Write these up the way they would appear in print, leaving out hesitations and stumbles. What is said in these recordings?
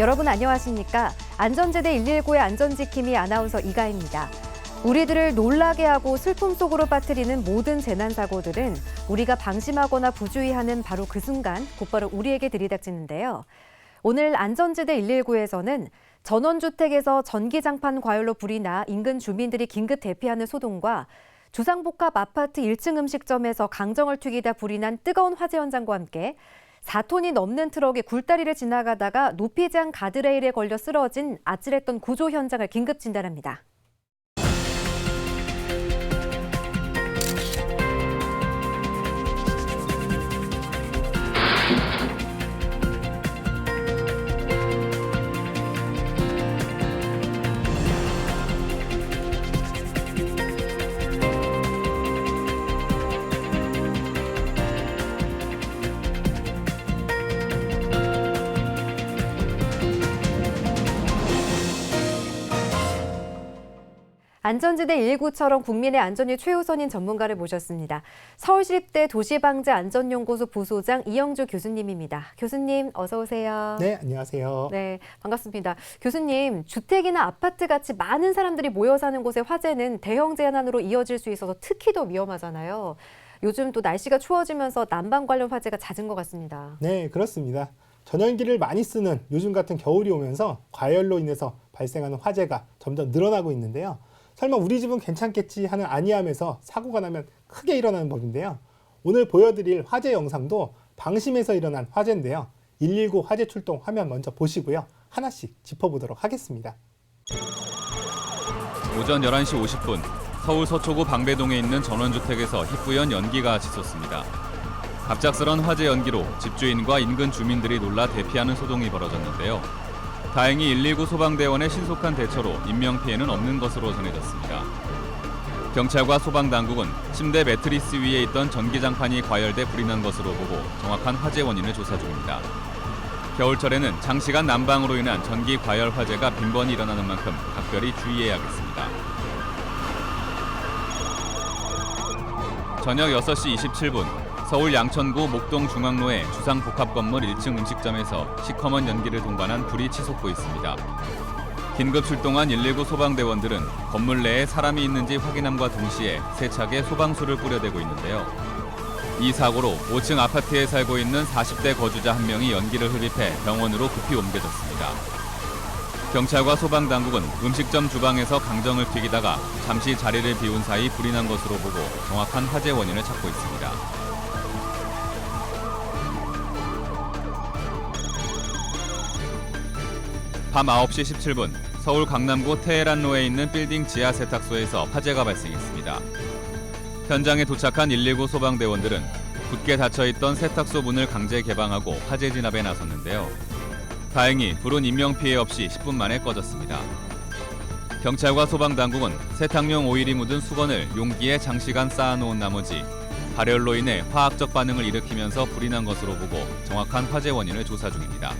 여러분 안녕하십니까? 안전제대 119의 안전지킴이 아나운서 이가입니다. 우리들을 놀라게 하고 슬픔 속으로 빠뜨리는 모든 재난사고들은 우리가 방심하거나 부주의하는 바로 그 순간 곧바로 우리에게 들이닥치는데요. 오늘 안전지대 119에서는 전원주택에서 전기장판 과열로 불이 나 인근 주민들이 긴급 대피하는 소동과 주상복합 아파트 1층 음식점에서 강정을 튀기다 불이 난 뜨거운 화재 현장과 함께 4톤이 넘는 트럭이 굴다리를 지나가다가 높이장 가드레일에 걸려 쓰러진 아찔했던 구조 현장을 긴급 진단합니다. 안전지대 119처럼 국민의 안전이 최우선인 전문가를 모셨습니다. 서울시립대 도시방재안전연구소 부소장 이영주 교수님입니다. 교수님 어서 오세요. 네, 안녕하세요. 네, 반갑습니다. 교수님, 주택이나 아파트 같이 많은 사람들이 모여 사는 곳의 화재는 대형 재난으로 이어질 수 있어서 특히 더 위험하잖아요. 요즘 또 날씨가 추워지면서 난방 관련 화재가 잦은 것 같습니다. 네, 그렇습니다. 전원기를 많이 쓰는 요즘 같은 겨울이 오면서 과열로 인해서 발생하는 화재가 점점 늘어나고 있는데요. 설마 우리 집은 괜찮겠지 하는 안이함에서 사고가 나면 크게 일어나는 법인데요. 오늘 보여드릴 화재 영상도 방심해서 일어난 화재인데요. 119 화재 출동 화면 먼저 보시고요. 하나씩 짚어보도록 하겠습니다. 오전 11시 50분 서울 서초구 방배동에 있는 전원주택에서 희뿌연 연기가 치솟습니다. 갑작스런 화재 연기로 집주인과 인근 주민들이 놀라 대피하는 소동이 벌어졌는데요. 다행히 119 소방대원의 신속한 대처로 인명피해는 없는 것으로 전해졌습니다. 경찰과 소방당국은 침대 매트리스 위에 있던 전기장판이 과열돼 불이 난 것으로 보고 정확한 화재 원인을 조사 중입니다. 겨울철에는 장시간 난방으로 인한 전기 과열 화재가 빈번히 일어나는 만큼 각별히 주의해야겠습니다. 저녁 6시 27분 서울 양천구 목동중앙로의 주상복합건물 1층 음식점에서 시커먼 연기를 동반한 불이 치솟고 있습니다. 긴급 출동한 119 소방대원들은 건물 내에 사람이 있는지 확인함과 동시에 세차게 소방수를 뿌려대고 있는데요. 이 사고로 5층 아파트에 살고 있는 40대 거주자 한 명이 연기를 흡입해 병원으로 급히 옮겨졌습니다. 경찰과 소방당국은 음식점 주방에서 강정을 튀기다가 잠시 자리를 비운 사이 불이 난 것으로 보고 정확한 화재 원인을 찾고 있습니다. 밤 9시 17분 서울 강남구 테헤란로에 있는 빌딩 지하 세탁소에서 화재가 발생했습니다. 현장에 도착한 119 소방대원들은 굳게 닫혀있던 세탁소 문을 강제 개방하고 화재 진압에 나섰는데요. 다행히 불은 인명피해 없이 10분 만에 꺼졌습니다. 경찰과 소방당국은 세탁용 오일이 묻은 수건을 용기에 장시간 쌓아놓은 나머지 발열로 인해 화학적 반응을 일으키면서 불이 난 것으로 보고 정확한 화재 원인을 조사 중입니다.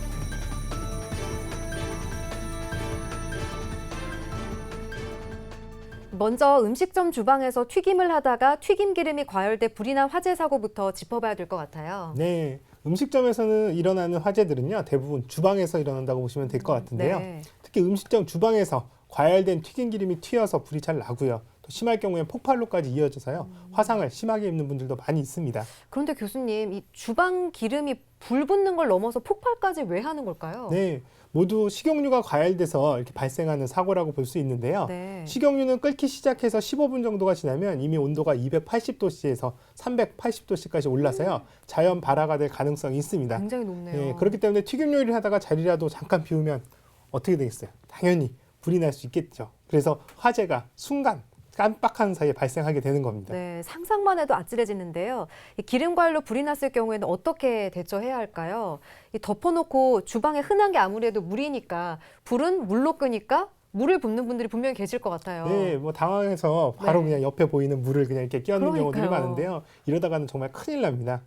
먼저 음식점 주방에서 튀김을 하다가 튀김 기름이 과열돼 불이 난 화재 사고부터 짚어봐야 될 것 같아요. 네, 음식점에서는 일어나는 화재들은요, 대부분 주방에서 일어난다고 보시면 될 것 같은데요. 네. 특히 음식점 주방에서 과열된 튀김 기름이 튀어서 불이 잘 나고요. 또 심할 경우엔 폭발로까지 이어져서요. 화상을 심하게 입는 분들도 많이 있습니다. 그런데 교수님, 이 주방 기름이 불 붙는 걸 넘어서 폭발까지 왜 하는 걸까요? 네, 모두 식용유가 과열돼서 이렇게 발생하는 사고라고 볼 수 있는데요. 네. 식용유는 끓기 시작해서 15분 정도가 지나면 이미 온도가 280도씨에서 380도씨까지 올라서요. 자연 발화가 될 가능성이 있습니다. 굉장히 높네요. 네, 그렇기 때문에 튀김 요리를 하다가 자리라도 잠깐 비우면 어떻게 되겠어요? 당연히 불이 날 수 있겠죠. 그래서 화재가 순간 깜빡하는 사이에 발생하게 되는 겁니다. 네, 상상만 해도 아찔해지는데요. 이 기름 과열로 불이 났을 경우에는 어떻게 대처해야 할까요? 이 덮어놓고 주방에 흔한 게 아무래도 물이니까 불은 물로 끄니까 물을 붓는 분들이 분명히 계실 것 같아요. 네, 뭐 당황해서 바로 네. 그냥 옆에 보이는 물을 그냥 이렇게 끼얹는 경우들이 그러니까요. 많은데요. 이러다가는 정말 큰일 납니다.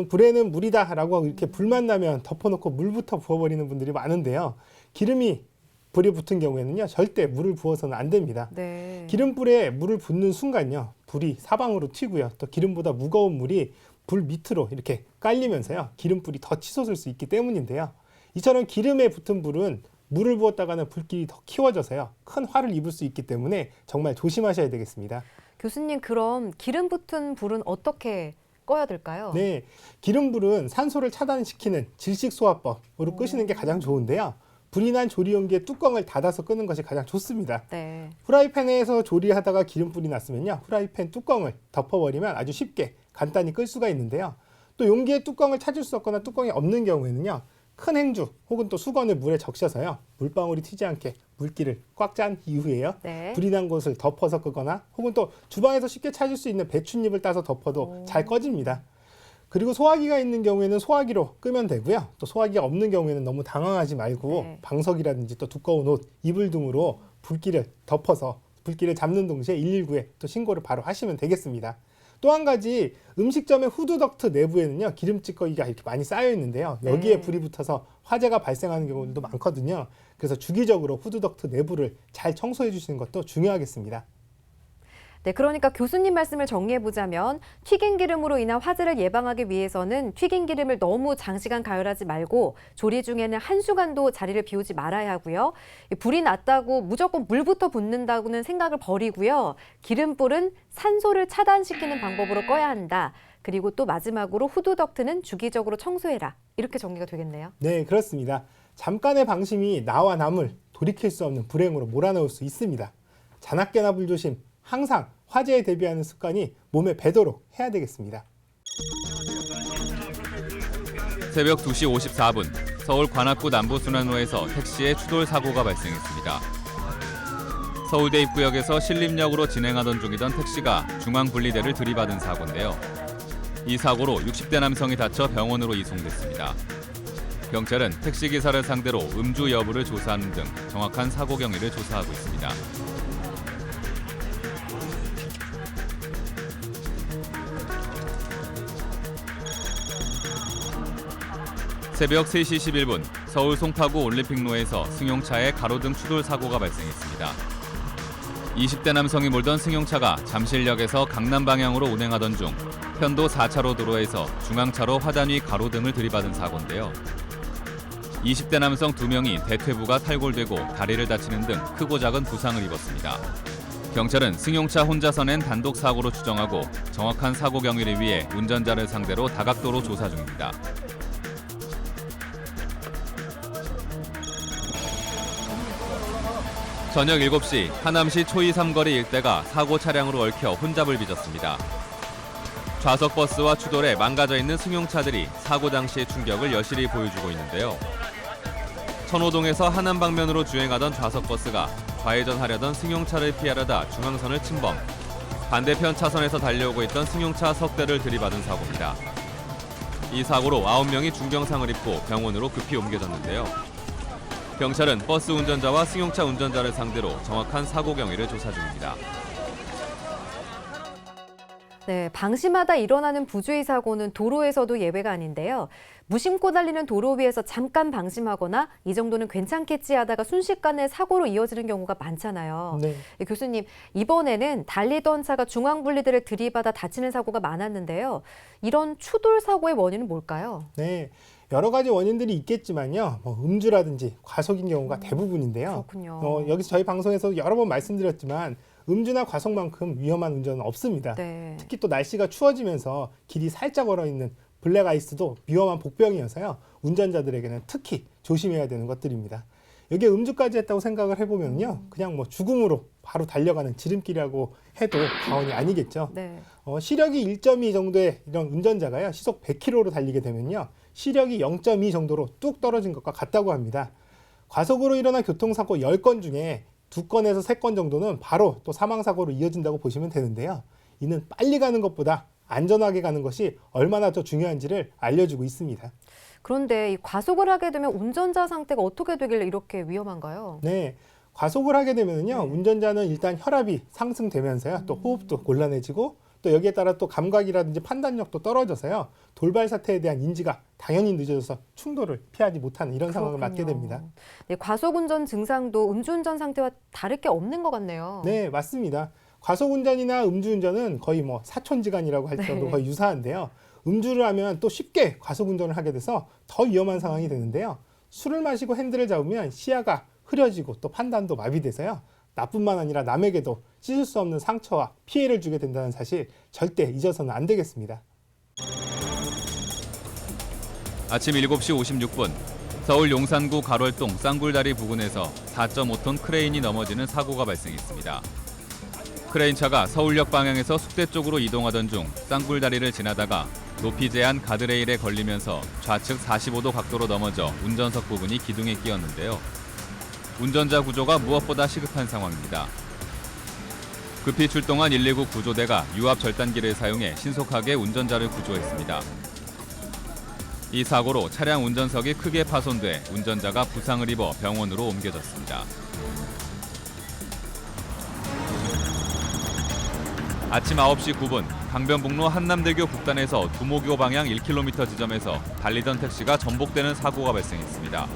불에는 물이다라고 이렇게 불만 나면 덮어놓고 물부터 부어버리는 분들이 많은데요. 기름이 불이 붙은 경우에는요, 절대 물을 부어서는 안 됩니다. 네. 기름불에 물을 붓는 순간요, 불이 사방으로 튀고요. 또 기름보다 무거운 물이 불 밑으로 이렇게 깔리면서요, 기름불이 더 치솟을 수 있기 때문인데요. 이처럼 기름에 붙은 불은 물을 부었다가는 불길이 더 키워져서요. 큰 화를 입을 수 있기 때문에 정말 조심하셔야 되겠습니다. 교수님, 그럼 기름 붙은 불은 어떻게 꺼야 될까요? 네, 기름불은 산소를 차단시키는 질식소화법으로 끄시는 게 가장 좋은데요. 불이 난 조리용기의 뚜껑을 닫아서 끄는 것이 가장 좋습니다. 네. 프라이팬에서 조리하다가 기름불이 났으면요. 프라이팬 뚜껑을 덮어버리면 아주 쉽게 간단히 끌 수가 있는데요. 또 용기의 뚜껑을 찾을 수 없거나 뚜껑이 없는 경우에는요. 큰 행주 혹은 또 수건을 물에 적셔서요. 물방울이 튀지 않게 물기를 꽉 짠 이후에요. 네. 불이 난 곳을 덮어서 끄거나 혹은 또 주방에서 쉽게 찾을 수 있는 배춧잎을 따서 덮어도 잘 꺼집니다. 그리고 소화기가 있는 경우에는 소화기로 끄면 되고요. 또 소화기가 없는 경우에는 너무 당황하지 말고 네. 방석이라든지 또 두꺼운 옷, 이불 등으로 불길을 덮어서 불길을 잡는 동시에 119에 또 신고를 바로 하시면 되겠습니다. 또 한 가지 음식점의 후드덕트 내부에는요. 기름찌꺼기가 이렇게 많이 쌓여 있는데요. 여기에 네. 불이 붙어서 화재가 발생하는 경우도 많거든요. 그래서 주기적으로 후드덕트 내부를 잘 청소해 주시는 것도 중요하겠습니다. 네, 그러니까 교수님 말씀을 정리해보자면 튀긴 기름으로 인한 화재를 예방하기 위해서는 튀긴 기름을 너무 장시간 가열하지 말고 조리 중에는 한순간도 자리를 비우지 말아야 하고요. 불이 났다고 무조건 물부터 붙는다고는 생각을 버리고요. 기름불은 산소를 차단시키는 방법으로 꺼야 한다. 그리고 또 마지막으로 후드덕트는 주기적으로 청소해라. 이렇게 정리가 되겠네요. 네, 그렇습니다. 잠깐의 방심이 나와 남을 돌이킬 수 없는 불행으로 몰아넣을 수 있습니다. 자나깨나 불조심, 항상 화재에 대비하는 습관이 몸에 배도록 해야 되겠습니다. 새벽 2시 54분 서울 관악구 남부순환로에서 택시의 추돌 사고가 발생했습니다. 서울대 입구역에서 신림역으로 진행하던 중이던 택시가 중앙분리대를 들이받은 사고인데요. 이 사고로 60대 남성이 다쳐 병원으로 이송됐습니다. 경찰은 택시기사를 상대로 음주 여부를 조사하는 등 정확한 사고 경위를 조사하고 있습니다. 새벽 3시 11분 서울 송파구 올림픽로에서 승용차에 가로등 추돌 사고가 발생했습니다. 20대 남성이 몰던 승용차가 잠실역에서 강남 방향으로 운행하던 중 편도 4차로 도로에서 중앙차로 화단 위 가로등을 들이받은 사고인데요. 20대 남성 2명이 대퇴부가 탈골되고 다리를 다치는 등 크고 작은 부상을 입었습니다. 경찰은 승용차 혼자서 낸 단독 사고로 추정하고 정확한 사고 경위를 위해 운전자를 상대로 다각도로 조사 중입니다. 저녁 7시 하남시 초이 삼거리 일대가 사고 차량으로 얽혀 혼잡을 빚었습니다. 좌석 버스와 추돌에 망가져 있는 승용차들이 사고 당시의 충격을 여실히 보여주고 있는데요. 천호동에서 하남 방면으로 주행하던 좌석 버스가 좌회전하려던 승용차를 피하려다 중앙선을 침범. 반대편 차선에서 달려오고 있던 승용차 석 대를 들이받은 사고입니다. 이 사고로 9명이 중경상을 입고 병원으로 급히 옮겨졌는데요. 경찰은 버스 운전자와 승용차 운전자를 상대로 정확한 사고 경위를 조사 중입니다. 네, 방심하다 일어나는 부주의 사고는 도로에서도 예외가 아닌데요. 무심코 달리는 도로 위에서 잠깐 방심하거나 이 정도는 괜찮겠지 하다가 순식간에 사고로 이어지는 경우가 많잖아요. 네. 네, 교수님, 이번에는 달리던 차가 중앙분리대를 들이받아 다치는 사고가 많았는데요. 이런 추돌 사고의 원인은 뭘까요? 네. 여러 가지 원인들이 있겠지만요. 음주라든지 과속인 경우가 대부분인데요. 그렇군요. 여기서 저희 방송에서 여러 번 말씀드렸지만 음주나 과속만큼 위험한 운전은 없습니다. 네. 특히 또 날씨가 추워지면서 길이 살짝 얼어있는 블랙 아이스도 위험한 복병이어서요. 운전자들에게는 특히 조심해야 되는 것들입니다. 여기에 음주까지 했다고 생각을 해보면요. 그냥 뭐 죽음으로 바로 달려가는 지름길이라고 해도 과언이 아니겠죠. 네. 시력이 1.2 정도의 이런 운전자가요. 시속 100km로 달리게 되면요. 시력이 0.2 정도로 뚝 떨어진 것과 같다고 합니다. 과속으로 일어난 교통사고 10건 중에 2건에서 3건 정도는 바로 또 사망사고로 이어진다고 보시면 되는데요. 이는 빨리 가는 것보다 안전하게 가는 것이 얼마나 더 중요한지를 알려주고 있습니다. 그런데 이 과속을 하게 되면 운전자 상태가 어떻게 되길래 이렇게 위험한가요? 네. 과속을 하게 되면요. 운전자는 일단 혈압이 상승되면서요. 또 호흡도 곤란해지고 또 여기에 따라 또 감각이라든지 판단력도 떨어져서요. 돌발 사태에 대한 인지가 당연히 늦어져서 충돌을 피하지 못하는 이런 상황을 맞게 됩니다. 네, 과속운전 증상도 음주운전 상태와 다를 게 없는 것 같네요. 네, 맞습니다. 과속운전이나 음주운전은 거의 뭐 사촌지간이라고 할 정도로 거의 유사한데요. 음주를 하면 또 쉽게 과속운전을 하게 돼서 더 위험한 상황이 되는데요. 술을 마시고 핸들을 잡으면 시야가 흐려지고 또 판단도 마비돼서요. 나뿐만 아니라 남에게도 씻을 수 없는 상처와 피해를 주게 된다는 사실 절대 잊어서는 안 되겠습니다. 아침 7시 56분 서울 용산구 가롤동 쌍굴다리 부근에서 4.5톤 크레인이 넘어지는 사고가 발생했습니다. 크레인차가 서울역 방향에서 숙대 쪽으로 이동하던 중 쌍굴다리를 지나다가 높이 제한 가드레일에 걸리면서 좌측 45도 각도로 넘어져 운전석 부분이 기둥에 끼었는데요. 운전자 구조가 무엇보다 시급한 상황입니다. 급히 출동한 119 구조대가 유압 절단기를 사용해 신속하게 운전자를 구조했습니다. 이 사고로 차량 운전석이 크게 파손돼 운전자가 부상을 입어 병원으로 옮겨졌습니다. 아침 9시 9분 강변북로 한남대교 북단에서 두모교 방향 1km 지점에서 달리던 택시가 전복되는 사고가 발생했습니다.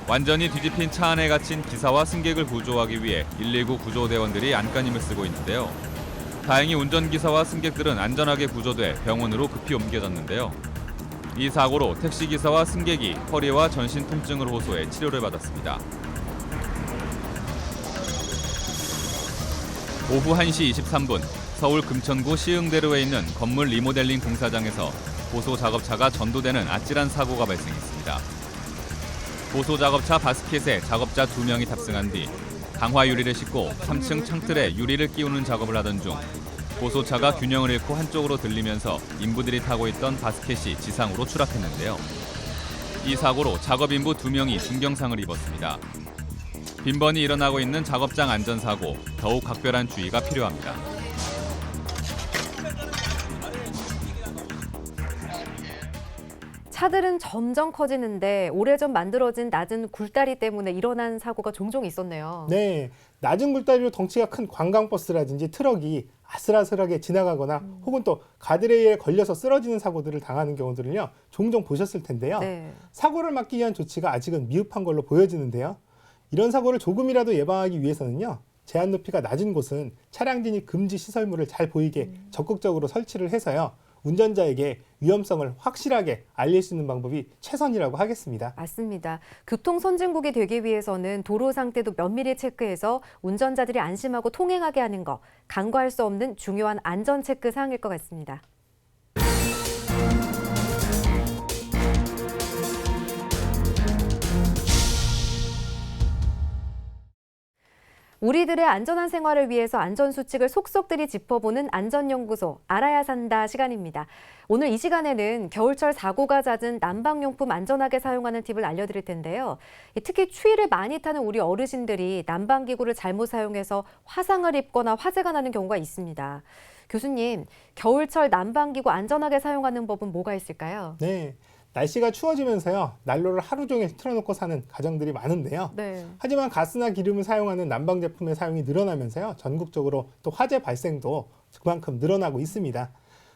완전히 뒤집힌 차 안에 갇힌 기사와 승객을 구조하기 위해 119 구조대원들이 안간힘을 쓰고 있는데요. 다행히 운전기사와 승객들은 안전하게 구조돼 병원으로 급히 옮겨졌는데요. 이 사고로 택시기사와 승객이 허리와 전신 통증을 호소해 치료를 받았습니다. 오후 1시 23분 서울 금천구 시흥대로에 있는 건물 리모델링 공사장에서 고소 작업차가 전도되는 아찔한 사고가 발생했습니다. 고소 작업차 바스켓에 작업자 2명이 탑승한 뒤 강화 유리를 싣고 3층 창틀에 유리를 끼우는 작업을 하던 중 고소차가 균형을 잃고 한쪽으로 들리면서 인부들이 타고 있던 바스켓이 지상으로 추락했는데요. 이 사고로 작업인부 2명이 중경상을 입었습니다. 빈번히 일어나고 있는 작업장 안전사고, 더욱 각별한 주의가 필요합니다. 차들은 점점 커지는데 오래전 만들어진 낮은 굴다리 때문에 일어난 사고가 종종 있었네요. 네, 낮은 굴다리로 덩치가 큰 관광버스라든지 트럭이 아슬아슬하게 지나가거나 혹은 또 가드레일에 걸려서 쓰러지는 사고들을 당하는 경우들은요, 종종 보셨을 텐데요. 네. 사고를 막기 위한 조치가 아직은 미흡한 걸로 보여지는데요. 이런 사고를 조금이라도 예방하기 위해서는요, 제한 높이가 낮은 곳은 차량 진입 금지 시설물을 잘 보이게 적극적으로 설치를 해서요, 운전자에게 위험성을 확실하게 알릴 수 있는 방법이 최선이라고 하겠습니다. 맞습니다. 교통 선진국이 되기 위해서는 도로 상태도 면밀히 체크해서 운전자들이 안심하고 통행하게 하는 거, 간과할 수 없는 중요한 안전 체크 사항일 것 같습니다. 우리들의 안전한 생활을 위해서 안전수칙을 속속들이 짚어보는 안전연구소 알아야 산다 시간입니다. 오늘 이 시간에는 겨울철 사고가 잦은 난방용품 안전하게 사용하는 팁을 알려드릴 텐데요. 특히 추위를 많이 타는 우리 어르신들이 난방기구를 잘못 사용해서 화상을 입거나 화재가 나는 경우가 있습니다. 교수님, 겨울철 난방기구 안전하게 사용하는 법은 뭐가 있을까요? 네, 날씨가 추워지면서요, 난로를 하루 종일 틀어놓고 사는 가정들이 많은데요. 네. 하지만 가스나 기름을 사용하는 난방 제품의 사용이 늘어나면서요, 전국적으로 또 화재 발생도 그만큼 늘어나고 있습니다.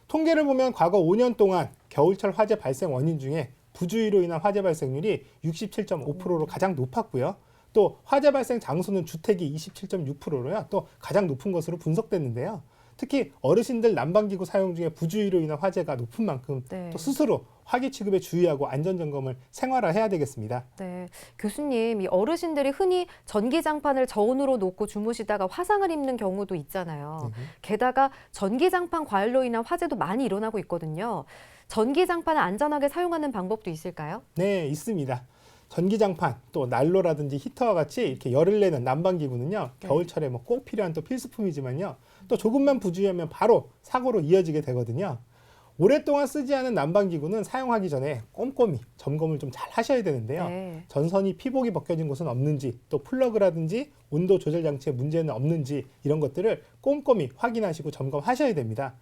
통계를 보면 과거 5년 동안 겨울철 화재 발생 원인 중에 부주의로 인한 화재 발생률이 67.5%로 가장 높았고요. 또 화재 발생 장소는 주택이 27.6%로요, 또 가장 높은 것으로 분석됐는데요. 특히 어르신들 난방기구 사용 중에 부주의로 인한 화재가 높은 만큼 네. 또 스스로 화기 취급에 주의하고 안전점검을 생활화해야 되겠습니다. 네, 교수님, 이 어르신들이 흔히 전기장판을 저온으로 놓고 주무시다가 화상을 입는 경우도 있잖아요. 게다가 전기장판 과열로 인한 화재도 많이 일어나고 있거든요. 전기장판을 안전하게 사용하는 방법도 있을까요? 네, 있습니다. 전기장판, 또 난로라든지 히터와 같이 이렇게 열을 내는 난방기구는요, 겨울철에 뭐 꼭 필요한 또 필수품이지만요, 또 조금만 부주의하면 바로 사고로 이어지게 되거든요. 오랫동안 쓰지 않은 난방기구는 사용하기 전에 꼼꼼히 점검을 좀 잘 하셔야 되는데요. 네. 전선이 피복이 벗겨진 곳은 없는지, 또 플러그라든지 온도 조절 장치에 문제는 없는지 이런 것들을 꼼꼼히 확인하시고 점검하셔야 됩니다.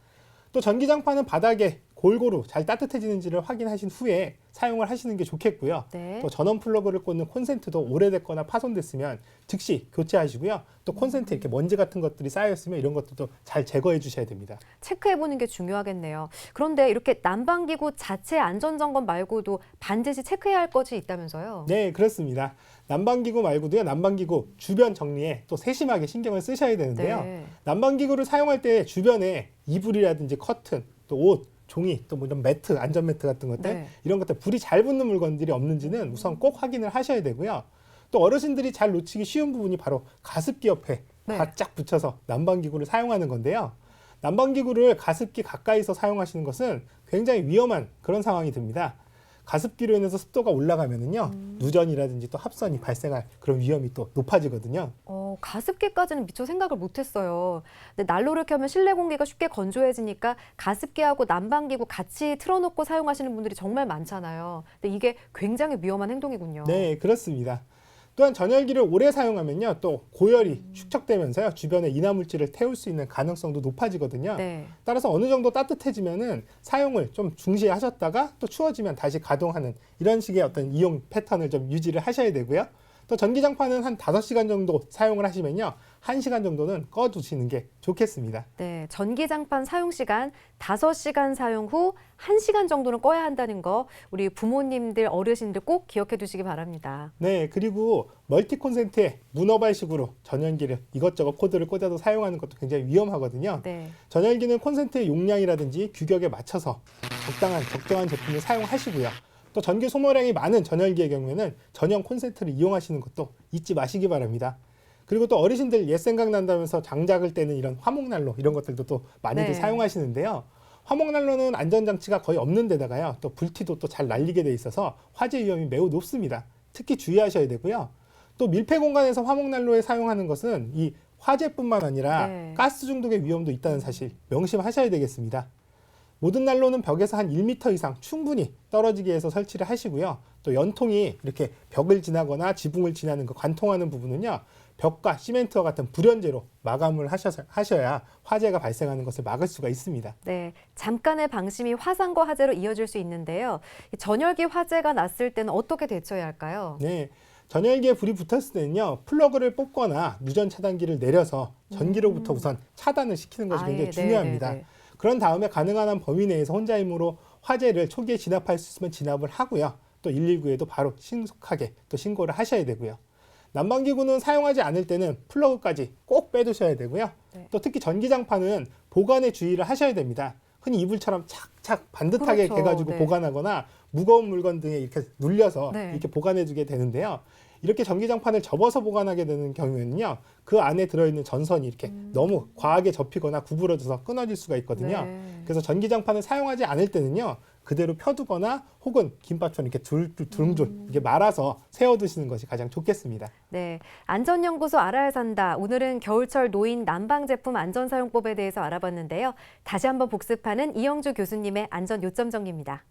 또 전기장판은 바닥에 골고루 잘 따뜻해지는지를 확인하신 후에 사용을 하시는 게 좋겠고요. 네. 또 전원 플러그를 꽂는 콘센트도 오래됐거나 파손됐으면 즉시 교체하시고요. 또 콘센트 이렇게 먼지 같은 것들이 쌓여있으면 이런 것들도 잘 제거해 주셔야 됩니다. 체크해보는 게 중요하겠네요. 그런데 이렇게 난방기구 자체 안전점검 말고도 반드시 체크해야 할 것이 있다면서요? 네, 그렇습니다. 난방기구 말고도요, 난방기구 주변 정리에 또 세심하게 신경을 쓰셔야 되는데요. 네. 난방기구를 사용할 때 주변에 이불이라든지 커튼, 또 옷, 종이 또 뭐 이런 매트, 안전 매트 같은 것들 네. 이런 것들 불이 잘 붙는 물건들이 없는지는 우선 꼭 확인을 하셔야 되고요. 또 어르신들이 잘 놓치기 쉬운 부분이 바로 가습기 옆에 네. 바짝 붙여서 난방기구를 사용하는 건데요. 난방기구를 가습기 가까이서 사용하시는 것은 굉장히 위험한 그런 상황이 됩니다. 가습기로 인해서 습도가 올라가면은요, 누전이라든지 또 합선이 발생할 그런 위험이 또 높아지거든요. 가습기까지는 미처 생각을 못했어요. 근데 난로를 켜면 실내 공기가 쉽게 건조해지니까 가습기하고 난방기구 같이 틀어놓고 사용하시는 분들이 정말 많잖아요. 근데 이게 굉장히 위험한 행동이군요. 네, 그렇습니다. 또한 전열기를 오래 사용하면요, 또 고열이 축적되면서요, 주변에 이나물질을 태울 수 있는 가능성도 높아지거든요. 네. 따라서 어느 정도 따뜻해지면은 사용을 좀 중시하셨다가 또 추워지면 다시 가동하는 이런 식의 어떤 이용 패턴을 좀 유지를 하셔야 되고요. 또 전기장판은 한 5시간 정도 사용을 하시면요, 1시간 정도는 꺼두시는 게 좋겠습니다. 네, 전기장판 사용 시간 5시간 사용 후 1시간 정도는 꺼야 한다는 거 우리 부모님들, 어르신들 꼭 기억해 두시기 바랍니다. 네, 그리고 멀티 콘센트에 문어발식으로 전열기를 이것저것 코드를 꽂아서 사용하는 것도 굉장히 위험하거든요. 네. 전열기는 콘센트의 용량이라든지 규격에 맞춰서 적정한 제품을 사용하시고요. 또 전기 소모량이 많은 전열기의 경우에는 전용 콘센트를 이용하시는 것도 잊지 마시기 바랍니다. 그리고 또 어르신들 옛 생각난다면서 장작을 떼는 이런 화목난로 이런 것들도 또 많이들 네. 사용하시는데요. 화목난로는 안전장치가 거의 없는 데다가요, 또 불티도 또 잘 날리게 돼 있어서 화재 위험이 매우 높습니다. 특히 주의하셔야 되고요. 또 밀폐 공간에서 화목난로에 사용하는 것은 이 화재뿐만 아니라 네. 가스 중독의 위험도 있다는 사실 명심하셔야 되겠습니다. 모든 난로는 벽에서 한 1m 이상 충분히 떨어지게 해서 설치를 하시고요. 또 연통이 이렇게 벽을 지나거나 지붕을 지나는 그 관통하는 부분은요, 벽과 시멘트와 같은 불연제로 마감을 하셔야 화재가 발생하는 것을 막을 수가 있습니다. 네, 잠깐의 방심이 화상과 화재로 이어질 수 있는데요. 이 전열기 화재가 났을 때는 어떻게 대처해야 할까요? 네, 전열기에 불이 붙었을 때는요, 플러그를 뽑거나 누전 차단기를 내려서 전기로부터 우선 차단을 시키는 것이 굉장히 중요합니다. 네. 그런 다음에 가능한 한 범위 내에서 혼자 힘으로 화재를 초기에 진압할 수 있으면 진압을 하고요. 또 119에도 바로 신속하게 또 신고를 하셔야 되고요. 난방기구는 사용하지 않을 때는 플러그까지 꼭 빼두셔야 되고요. 네. 또 특히 전기장판은 보관에 주의를 하셔야 됩니다. 흔히 이불처럼 착착 반듯하게 그렇죠. 해가지고 네. 보관하거나 무거운 물건 등에 이렇게 눌려서 네. 이렇게 보관해주게 되는데요. 이렇게 전기장판을 접어서 보관하게 되는 경우에는요, 그 안에 들어있는 전선이 이렇게 너무 과하게 접히거나 구부러져서 끊어질 수가 있거든요. 네. 그래서 전기장판을 사용하지 않을 때는요, 그대로 펴두거나 혹은 김밥처럼 이렇게 두릉줄 이렇게 말아서 세워두시는 것이 가장 좋겠습니다. 네, 안전연구소 알아야 산다. 오늘은 겨울철 노인 난방 제품 안전사용법에 대해서 알아봤는데요. 다시 한번 복습하는 이영주 교수님의 안전 요점 정리입니다.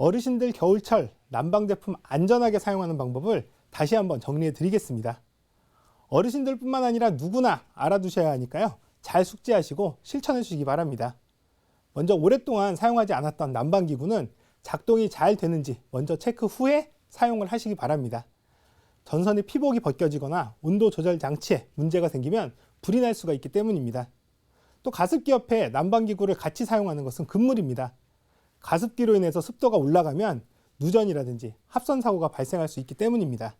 어르신들 겨울철 난방 제품 안전하게 사용하는 방법을 다시 한번 정리해 드리겠습니다. 어르신들뿐만 아니라 누구나 알아두셔야 하니까요, 잘 숙지하시고 실천해 주시기 바랍니다. 먼저 오랫동안 사용하지 않았던 난방기구는 작동이 잘 되는지 먼저 체크 후에 사용을 하시기 바랍니다. 전선의 피복이 벗겨지거나 온도 조절 장치에 문제가 생기면 불이 날 수가 있기 때문입니다. 또 가습기 옆에 난방기구를 같이 사용하는 것은 금물입니다. 가습기로 인해서 습도가 올라가면 누전이라든지 합선 사고가 발생할 수 있기 때문입니다.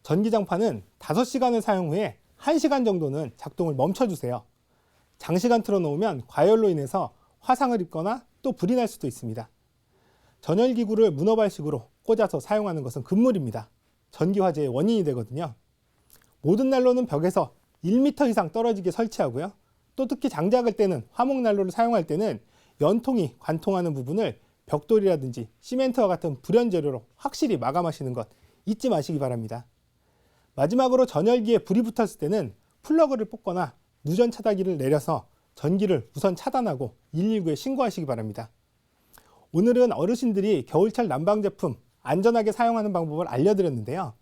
전기장판은 5시간을 사용 후에 1시간 정도는 작동을 멈춰주세요. 장시간 틀어놓으면 과열로 인해서 화상을 입거나 또 불이 날 수도 있습니다. 전열기구를 문어발식으로 꽂아서 사용하는 것은 금물입니다. 전기화재의 원인이 되거든요. 모든 난로는 벽에서 1m 이상 떨어지게 설치하고요. 또 특히 장작을 떼는 화목난로를 사용할 때는 연통이 관통하는 부분을 벽돌이라든지 시멘트와 같은 불연재료로 확실히 마감하시는 것 잊지 마시기 바랍니다. 마지막으로 전열기에 불이 붙었을 때는 플러그를 뽑거나 누전 차단기를 내려서 전기를 우선 차단하고 119에 신고하시기 바랍니다. 오늘은 어르신들이 겨울철 난방 제품 안전하게 사용하는 방법을 알려드렸는데요.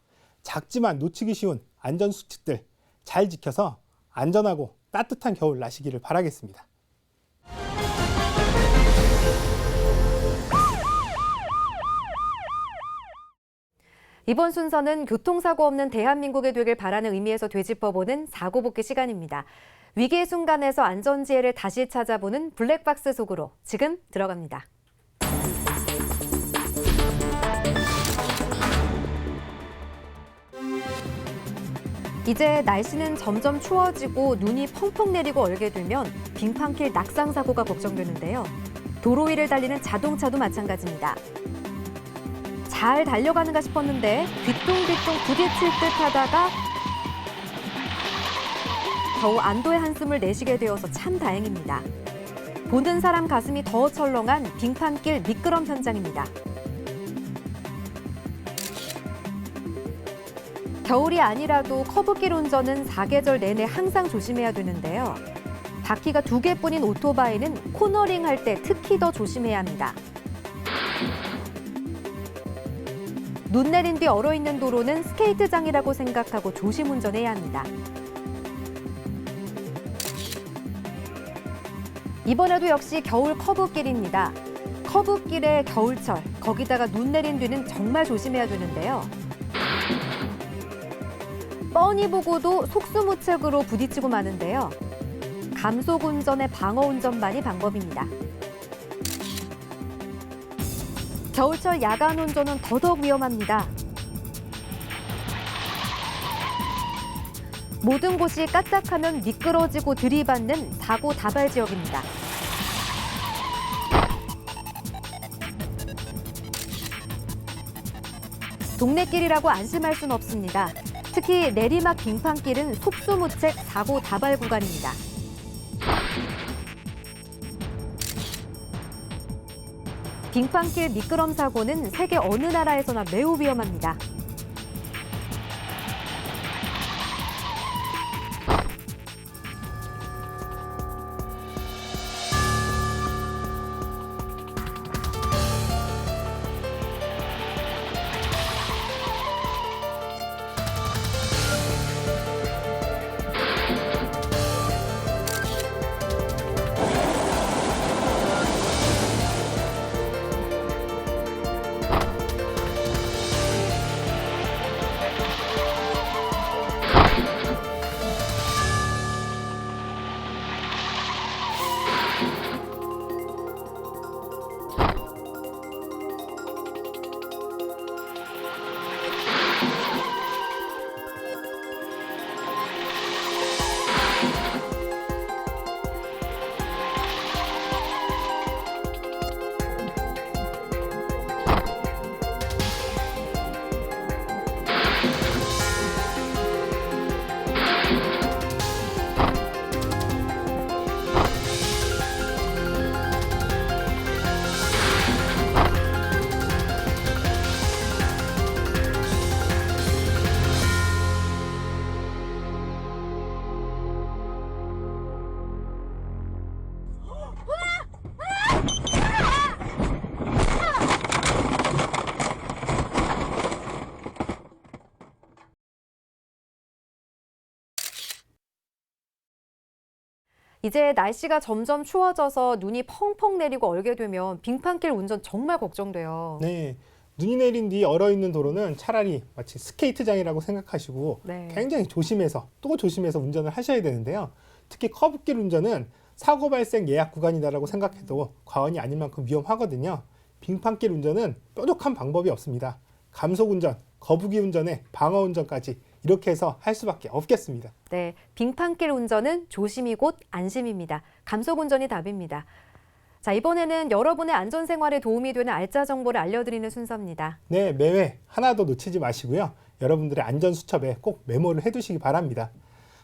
작지만 놓치기 쉬운 안전 수칙들 잘 지켜서 안전하고 따뜻한 겨울 나시기를 바라겠습니다. 이번 순서는 교통사고 없는 대한민국이 되길 바라는 의미에서 되짚어보는 사고복귀 시간입니다. 위기의 순간에서 안전지혜를 다시 찾아보는 블랙박스 속으로 지금 들어갑니다. 이제 날씨는 점점 추워지고 눈이 펑펑 내리고 얼게 되면 빙판길 낙상 사고가 걱정되는데요. 도로 위를 달리는 자동차도 마찬가지입니다. 잘 달려가는가 싶었는데 뒤뚱뒤뚱 부딪힐 듯 하다가 겨우 안도의 한숨을 내쉬게 되어서 참 다행입니다. 보는 사람 가슴이 더 철렁한 빙판길 미끄럼 현장입니다. 겨울이 아니라도 커브길 운전은 사계절 내내 항상 조심해야 되는데요. 바퀴가 2개뿐인 오토바이는 코너링 할 때 특히 더 조심해야 합니다. 눈 내린 뒤 얼어있는 도로는 스케이트장이라고 생각하고 조심 운전해야 합니다. 이번에도 역시 겨울 커브길입니다. 커브길의 겨울철, 거기다가 눈 내린 뒤는 정말 조심해야 되는데요. 뻔히 보고도 속수무책으로 부딪히고 마는데요. 감속 운전의 방어 운전만이 방법입니다. 겨울철 야간 운전은 더더욱 위험합니다. 모든 곳이 까딱하면 미끄러지고 들이받는 사고 다발 지역입니다. 동네길이라고 안심할 순 없습니다. 특히 내리막 빙판길은 속수무책 사고 다발 구간입니다. 빙판길 미끄럼 사고는 세계 어느 나라에서나 매우 위험합니다. 이제 날씨가 점점 추워져서 눈이 펑펑 내리고 얼게 되면 빙판길 운전 정말 걱정돼요. 네. 눈이 내린 뒤 얼어있는 도로는 차라리 마치 스케이트장이라고 생각하시고 네. 굉장히 조심해서 또 조심해서 운전을 하셔야 되는데요. 특히 커브길 운전은 사고 발생 예약 구간이다라고 생각해도 과언이 아닐 만큼 위험하거든요. 빙판길 운전은 뾰족한 방법이 없습니다. 감속 운전, 거북이 운전에 방어 운전까지 이렇게 해서 할 수밖에 없겠습니다. 네, 빙판길 운전은 조심이 곧 안심입니다. 감속 운전이 답입니다. 자, 이번에는 여러분의 안전생활에 도움이 되는 알짜 정보를 알려드리는 순서입니다. 네, 매회 하나도 놓치지 마시고요. 여러분들의 안전수첩에 꼭 메모를 해두시기 바랍니다.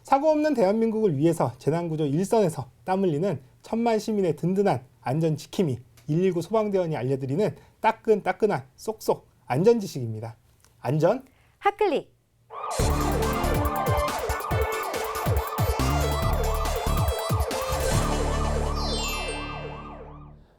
사고 없는 대한민국을 위해서 재난구조 일선에서 땀 흘리는 천만 시민의 든든한 안전지킴이 119 소방대원이 알려드리는 따끈따끈한 쏙쏙 안전지식입니다. 안전 핫클릭!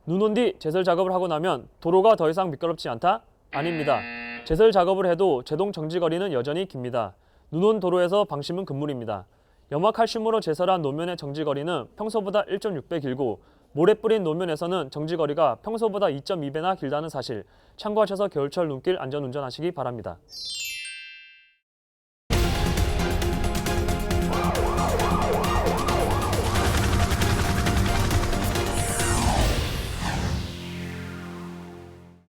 눈 온 뒤 제설 작업을 하고 나면 도로가 더 이상 미끄럽지 않다? 아닙니다. 제설 작업을 해도 제동 정지 거리는 여전히 깁니다. 눈 온 도로에서 방심은 금물입니다. 염화칼슘으로 제설한 노면의 정지 거리는 평소보다 1.6배 길고 모래 뿌린 노면에서는 정지 거리가 평소보다 2.2배나 길다는 사실 참고하셔서 겨울철 눈길 안전 운전하시기 바랍니다.